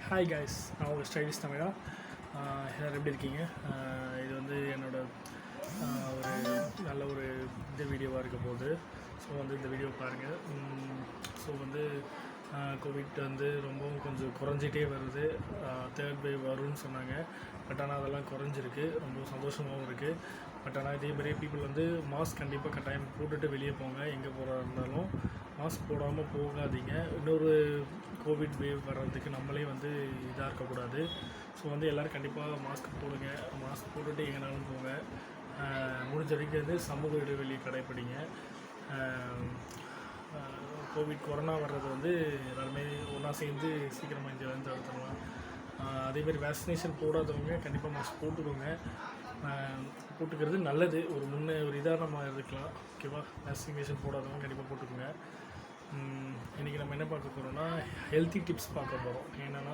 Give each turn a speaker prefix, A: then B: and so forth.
A: Hi guys, நான் உங்கள் stylish தமிழா. எல்லோரும் எப்படி இருக்கீங்க? இது வந்து என்னோட ஒரு நல்ல ஒரு இந்த வீடியோவாக இருக்க போகுது. ஸோ வந்து இந்த வீடியோ பாருங்கள். ஸோ வந்து கோவிட் வந்து ரொம்பவும் கொஞ்சம் குறைஞ்சிட்டே வருது. தேர்ட் வேவ் வரும்னு சொன்னாங்க. பட் ஆனால் அதெல்லாம் குறைஞ்சிருக்கு. ரொம்ப சந்தோஷமாகவும் இருக்குது. பட் ஆனால் இதே மாதிரியே பீப்புள் வந்து மாஸ்க் கண்டிப்பாக கட்டாயம் போட்டுட்டு வெளியே போங்க. எங்கே போகிறா இருந்தாலும் மாஸ்க் போடாமல் போகாதீங்க. இன்னொரு கோவிட் வேவ் வர்றதுக்கு நம்மளே வந்து இதாக இருக்கக்கூடாது. ஸோ வந்து எல்லோரும் கண்டிப்பாக மாஸ்க் போடுங்க. மாஸ்க் போட்டுட்டு எங்கேனாலும் போங்க. முடிஞ்ச வரைக்கும் வந்து சமூக இடைவெளி கடைப்பிடிங்க. கொரோனா வர்றது வந்து எல்லாருமே ஒன்றா சேர்ந்து சீக்கிரமாக இங்கே வந்து தடுத்துடலாம். அதேமாதிரி வேக்சினேஷன் போடாதவங்க கண்டிப்பாக மாஸ்க் போட்டுக்கோங்க. போட்டுக்கிறது நல்லது. ஒரு இதாக நம்ம இருக்கலாம். ஓகேவா? வேக்சினேஷன் போடாதவங்க கண்டிப்பாக போட்டுக்கோங்க. இன்றைக்கி நம்ம என்ன பார்க்க போகிறோம்னா ஹெல்த்தி டிப்ஸ் பார்க்க போகிறோம். என்னென்னா